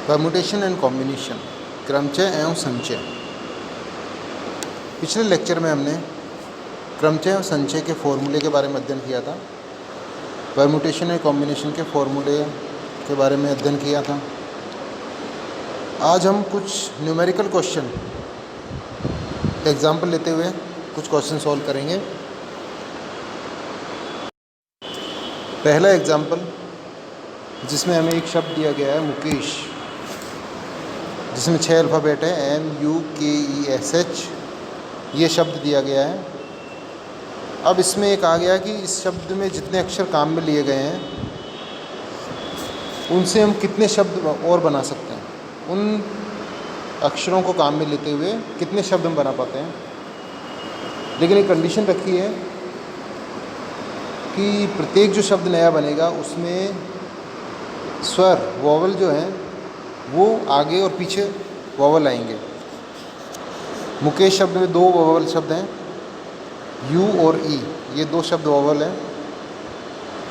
Permutation and combination, क्रमचय एवं संचय। पिछले लेक्चर में हमने क्रमचय और संचय के फॉर्मूले के बारे में अध्ययन किया था। परम्यूटेशन एंड कॉम्बिनेशन के फॉर्मूले के बारे में अध्ययन किया था। आज हम कुछ न्यूमेरिकल क्वेश्चन एग्जाम्पल लेते हुए कुछ क्वेश्चन सॉल्व करेंगे। पहला एग्जाम्पल जिसमें हमें एक शब्द दिया गया है मुकेश, जिसमें 6 अल्फ़ाबेट है MUKESH, ये शब्द दिया गया है। अब इसमें एक आ गया कि इस शब्द में जितने अक्षर काम में लिए गए हैं उनसे हम कितने शब्द और बना सकते हैं, उन अक्षरों को काम में लेते हुए कितने शब्द हम बना पाते हैं। लेकिन एक कंडीशन रखी है कि प्रत्येक जो शब्द नया बनेगा उसमें स्वर वोवल जो हैं वो आगे और पीछे वोवल आएंगे। मुकेश शब्द में 2 वोवल शब्द हैं, U और E, ये 2 शब्द वोवल हैं,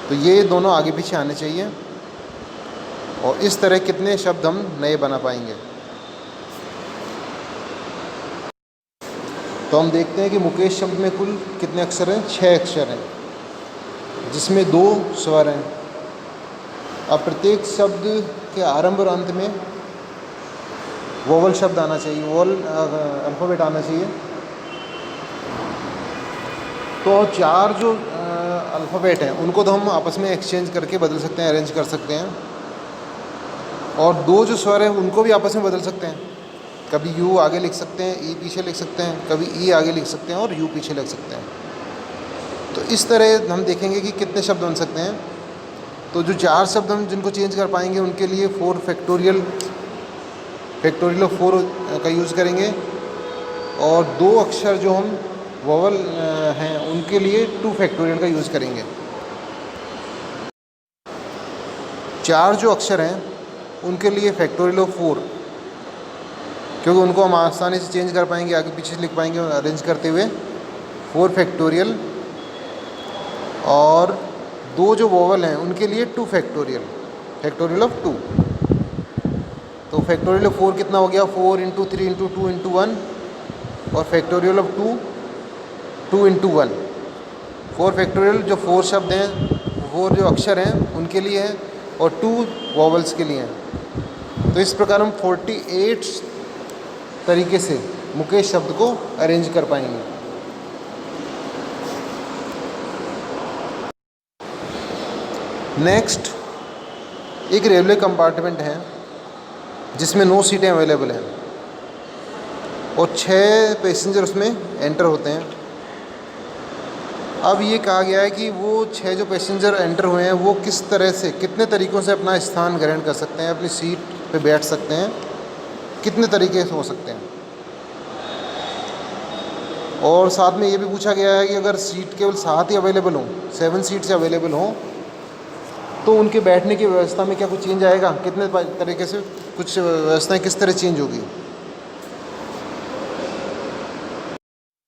तो ये दोनों आगे पीछे आने चाहिए। और इस तरह कितने शब्द हम नए बना पाएंगे। तो हम देखते हैं कि मुकेश शब्द में कुल कितने अक्षर हैं, 6 अक्षर हैं, जिसमें 2 स्वर हैं। अब प्रत्येक शब्द के आरंभ और अंत में वोवल शब्द आना चाहिए, वोवल अल्फ़ाबेट आना चाहिए। तो 4 जो अल्फ़ाबेट हैं उनको तो हम आपस में एक्सचेंज करके बदल सकते हैं, अरेंज कर सकते हैं। और 2 जो स्वर हैं उनको भी आपस में बदल सकते हैं। कभी U आगे लिख सकते हैं, E पीछे लिख सकते हैं, कभी E आगे लिख सकते हैं और U पीछे लिख सकते हैं। तो इस तरह हम देखेंगे कि कितने शब्द बन सकते हैं। तो जो 4 शब्द हम जिनको चेंज कर पाएंगे उनके लिए 4 फैक्टोरियल ऑफ 4 का यूज़ करेंगे। और 2 अक्षर जो हम वोवल हैं उनके लिए 2 फैक्टोरियल का यूज़ करेंगे। 4 जो अक्षर हैं उनके लिए फैक्टोरियल ऑफ 4, क्योंकि उनको हम आसानी से चेंज कर पाएंगे, आगे पीछे लिख पाएंगे अरेंज करते हुए। 4 फैक्टोरियल। और 2 जो वोवल हैं उनके लिए 2 फैक्टोरियल ऑफ 2। तो फैक्टोरियल ऑफ 4 कितना हो गया, 4 × 3 × 2 × 1। और फैक्टोरियल ऑफ 2 2 × 1। 4 फैक्टोरियल जो 4 शब्द हैं, 4 जो अक्षर हैं उनके लिए है, और 2 वोवल्स के लिए हैं। तो इस प्रकार हम 48 तरीके से मुकेश शब्द को अरेंज कर पाएंगे। नेक्स्ट, एक रेलवे कंपार्टमेंट है जिसमें 9 सीटें अवेलेबल हैं और 6 पैसेंजर उसमें एंटर होते हैं। अब ये कहा गया है कि वो 6 जो पैसेंजर एंटर हुए हैं वो किस तरह से, कितने तरीक़ों से अपना स्थान ग्रहण कर सकते हैं, अपनी सीट पे बैठ सकते हैं, कितने तरीके से हो सकते हैं। और साथ में ये भी पूछा गया है कि अगर सीट केवल 7 ही अवेलेबल हों, 7 सीट्स अवेलेबल हों, तो उनके बैठने की व्यवस्था में क्या कुछ चेंज आएगा, कितने तरीके से कुछ व्यवस्थाएं किस तरह चेंज होगी।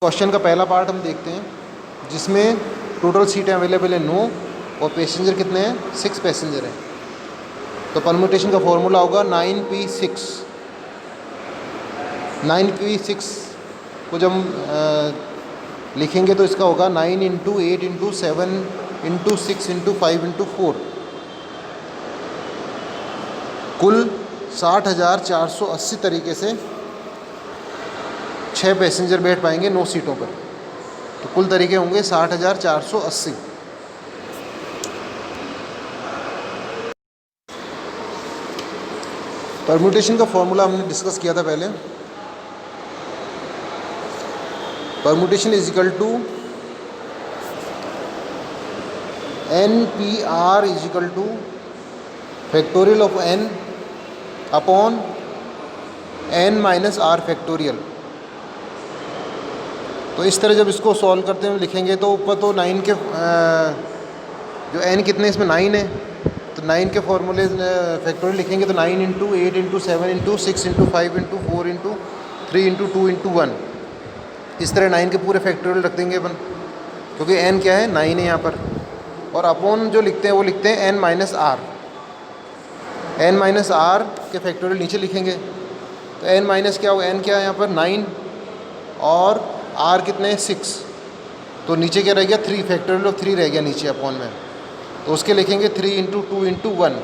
क्वेश्चन का पहला पार्ट हम देखते हैं, जिसमें टोटल सीटें अवेलेबल है 9 और पैसेंजर कितने हैं, 6 पैसेंजर हैं। तो परम्यूटेशन का फॉर्मूला होगा 9p6। 9p6 को जब हम लिखेंगे तो इसका होगा 9 × 8 × 7 × 6 × 5 × 4। कुल 60,480 तरीके से 6 पैसेंजर बैठ पाएंगे 9 सीटों पर। तो कुल तरीके होंगे 60,480। परम्यूटेशन का फॉर्मूला हमने डिस्कस किया था पहले। Permutation is equal to NPR is equal to factorial of n upon n - r factorial. तो इस तरह जब इसको सॉल्व करते हैं लिखेंगे तो ऊपर तो 9 के जो n कितने इसमें 9 है, तो 9 के फॉर्मूले फैक्टोरियल लिखेंगे तो 9 × 8 × 7 × 6 × 5 × 4 × 3 × 2 × 1। इस तरह 9 के पूरे फैक्टोरियल रख देंगे अपन, क्योंकि n क्या है, 9 है यहाँ पर। और अपॉन जो लिखते हैं वो लिखते हैं n - r। n - r उसके फैक्टोरियल नीचे लिखेंगे। तो n माइनस क्या होगा, n क्या है यहाँ पर 9 और r कितने हैं 6, तो नीचे क्या रह गया 3, फैक्टोरियल ऑफ 3 रह गया नीचे अपॉन में, तो उसके लिखेंगे 3 इंटू 2 इंटू 1।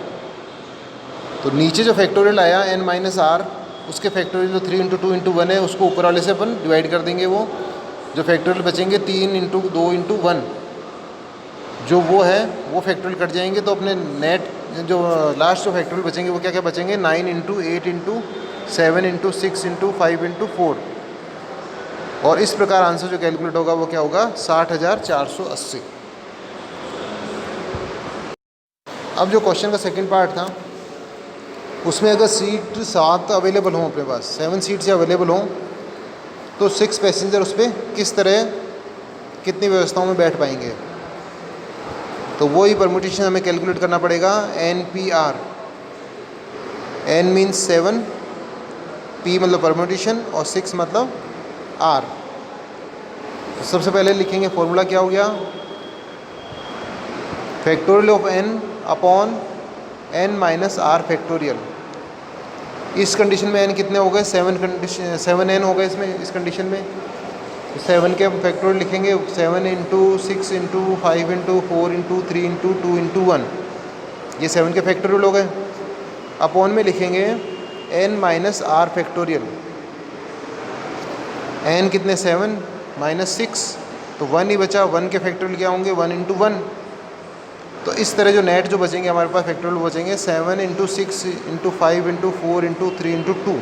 तो नीचे जो फैक्टोरियल आया n माइनस आर, उसके फैक्टोरियल जो 3 इंटू 2 इंटू 1 है उसको ऊपर वाले से अपन डिवाइड कर देंगे। वो जो फैक्टोरियल बचेंगे 3 इंटू 2 इंटू 1 जो वो है वो फैक्टोरियल कट जाएंगे। तो अपने नेट जो लास्ट जो फैक्टोरियल बचेंगे वो क्या क्या बचेंगे, 9 into 8 into 7 into 6 into 5 into 4। और इस प्रकार आंसर जो कैलकुलेट होगा वो क्या होगा 60,480। अब जो क्वेश्चन का सेकंड पार्ट था उसमें अगर सीट 7 अवेलेबल हों, अपने पास 7 सीट्स अवेलेबल हों, तो 6 पैसेंजर उस पर किस तरह कितनी व्यवस्थाओं में बैठ पाएंगे। तो वही परम्यूटेशन हमें कैलकुलेट करना पड़ेगा, NPR। N मीन्स 7, P मतलब परम्यूटेशन और 6 मतलब R। तो सबसे पहले लिखेंगे फॉर्मूला क्या हो गया, factorial of n upon n minus r factorial. इस कंडीशन में n कितने हो गए 7n हो गए इसमें, इस कंडीशन में 7 के हम फैक्टोरियल लिखेंगे 7 into 6 into 5 into 4 into 3 into 2 into 1, ये 7 के फैक्टोरियल हो गए। अपॉन में लिखेंगे n minus r factorial. n कितने 7 माइनस 6, तो 1 ही बचा, 1 के फैक्टोरियल क्या होंगे 1 इंटू 1। तो इस तरह जो नेट जो बचेंगे हमारे पास फैक्टोरियल बचेंगे 7 into 6 into 5 into 4 into 3 into 2।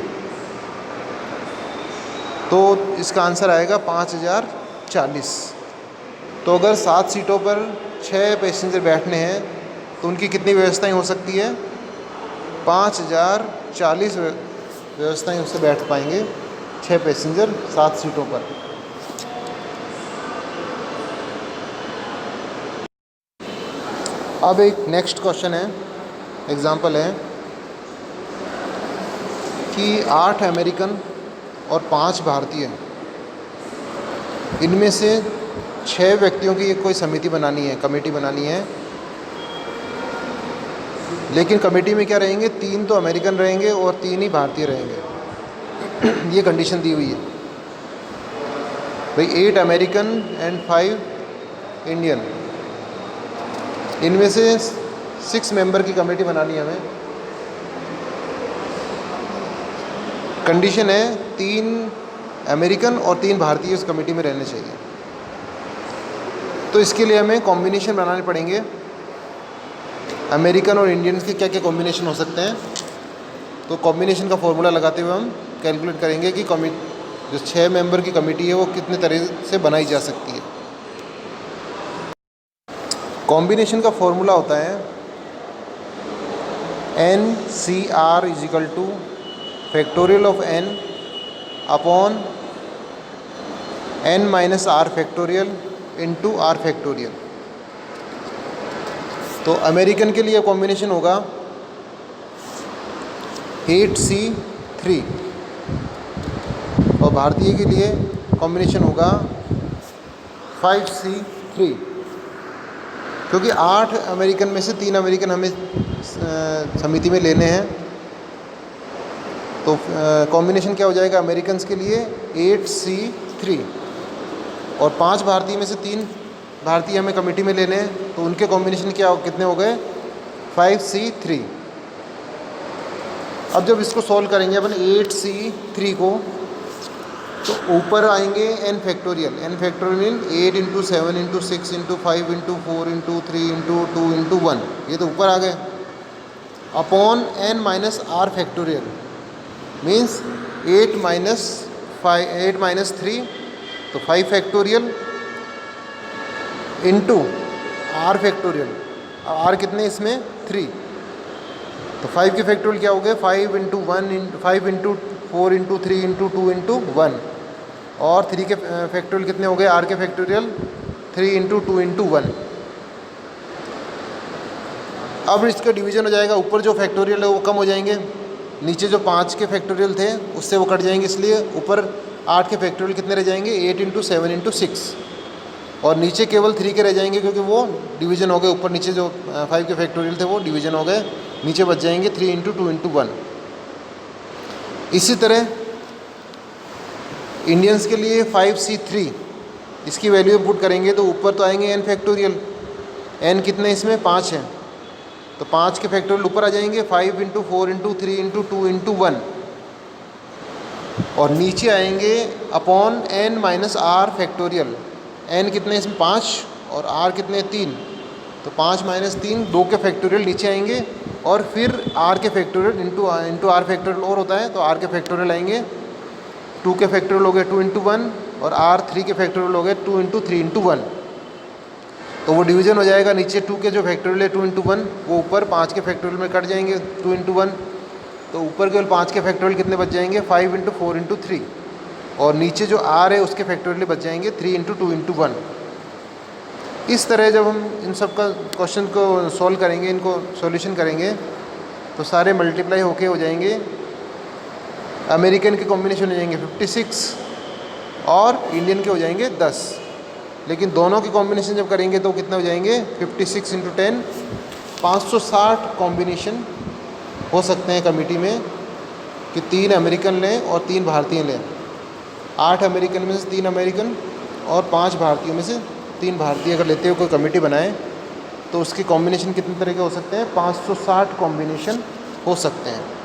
तो इसका आंसर आएगा 5040। तो अगर 7 सीटों पर 6 पैसेंजर बैठने हैं तो उनकी कितनी व्यवस्थाएं हो सकती है, 5040 व्यवस्थाएं उससे बैठ पाएंगे 6 पैसेंजर 7 सीटों पर। अब एक नेक्स्ट क्वेश्चन है, एग्जांपल है कि 8 अमेरिकन और 5 भारतीय, इनमें से 6 व्यक्तियों की एक कोई समिति बनानी है, कमेटी बनानी है। लेकिन कमेटी में क्या रहेंगे, 3 तो अमेरिकन रहेंगे और 3 ही भारतीय रहेंगे। ये कंडीशन दी हुई है भाई, 8 अमेरिकन एंड 5 इंडियन, इनमें से 6 मेंबर की कमेटी बनानी है हमें। कंडीशन है 3 अमेरिकन और 3 भारतीय उस कमेटी में रहने चाहिए। तो इसके लिए हमें कॉम्बिनेशन बनाने पड़ेंगे, अमेरिकन और इंडियंस के क्या क्या कॉम्बिनेशन हो सकते हैं। तो कॉम्बिनेशन का फॉर्मूला लगाते हुए हम कैलकुलेट करेंगे कि जो 6 मेंबर की कमेटी है वो कितने तरह से बनाई जा सकती है। कॉम्बिनेशन का फॉर्मूला होता है NCR is equal to factorial of n upon n minus r factorial into r factorial. तो अमेरिकन के लिए कॉम्बिनेशन होगा 8C3 और भारतीय के लिए कॉम्बिनेशन होगा 5C3। क्योंकि 8 अमेरिकन में से 3 अमेरिकन हमें समिति में लेने हैं, तो कॉम्बिनेशन क्या हो जाएगा अमेरिकन्स के लिए 8C3 और 5 भारतीय में से 3 भारतीय हमें कमेटी में लेने हैं, तो उनके कॉम्बिनेशन क्या कितने हो गए 5C3। अब जब इसको सॉल्व करेंगे अपन 8C3 को, तो ऊपर आएंगे n factorial. n factorial mean 8 into 7 into 6 into 5 into 4 into 3 into 2 into 1, ये तो ऊपर आ गए। Upon n minus r factorial means 8 minus 3, तो 5 factorial into r factorial. R कितने इसमें 3, तो 5 के फैक्टोरियल क्या हो गए 5 into 5 into 4 into 3 into 2 into 1, और 3 के फैक्टोरियल कितने हो गए आर के फैक्टोरियल 3 इंटू 2 इंटू 1। अब इसका डिवीजन हो जाएगा, ऊपर जो फैक्टोरियल है वो कम हो जाएंगे, नीचे जो 5 के फैक्टोरियल थे उससे वो कट जाएंगे, इसलिए ऊपर 8 के फैक्टोरियल कितने रह जाएंगे 8 इंटू 7 इंटू 6, और नीचे केवल 3 के रह जाएंगे क्योंकि वो डिवीजन हो गए। ऊपर नीचे जो 5 के फैक्टोरियल थे वो डिवीजन हो गए, नीचे बच जाएंगे 3 इंटू 2 इंटू 1। इसी तरह इंडियंस के लिए 5C3, इसकी वैल्यू पुट करेंगे तो ऊपर तो आएंगे n फैक्टोरियल, n कितने इसमें 5 हैं, तो 5 के फैक्टोरियल ऊपर आ जाएंगे, 5 इंटू 4 इंटू 3 इंटू 2 इंटू 1, और नीचे आएंगे upon n minus r factorial. n कितने इसमें 5 और r कितने 3, तो 5 माइनस 3 2 के फैक्टोरियल नीचे आएंगे, और फिर r के फैक्टोरियल इंटू आर फैक्टोरियल और होता है, तो r के फैक्टोरियल आएंगे, 2 के फैक्टोरियल हो गए 2 इंटू 1, और r 3 के फैक्टोरियल हो गए 2 इंटू 3 इंटू 1। तो वो डिवीज़न हो जाएगा, नीचे 2 के जो फैक्टोरियल है 2 इंटू 1, वो ऊपर 5 के फैक्टोरियल में कट जाएंगे 2 इंटू 1, तो ऊपर केवल 5 के फैक्टोरियल कितने बच जाएंगे 5 इंटू 4 इंटू 3, और नीचे जो r है उसके फैक्टोरियल बच जाएंगे 3 इंटू 2 इंटू 1। इस तरह जब हम इन सब का क्वेश्चन को सॉल्व करेंगे, इनको सॉल्यूशन करेंगे, तो सारे मल्टीप्लाई होके हो जाएंगे, अमेरिकन के कॉम्बिनेशन हो जाएंगे 56 और इंडियन के हो जाएंगे 10, लेकिन दोनों के कॉम्बिनेशन जब करेंगे तो कितने हो जाएंगे 56 इंटू 10, 560 कॉम्बिनेशन हो सकते हैं कमेटी में, कि 3 अमेरिकन लें और 3 भारतीय लें। 8 अमेरिकन में से 3 अमेरिकन और 5 भारतीयों में से 3 भारतीय अगर लेते हुए कोई कमेटी बनाए, तो उसके कॉम्बिनेशन कितने तरह के हो सकते हैं 560 कॉम्बिनेशन हो सकते हैं।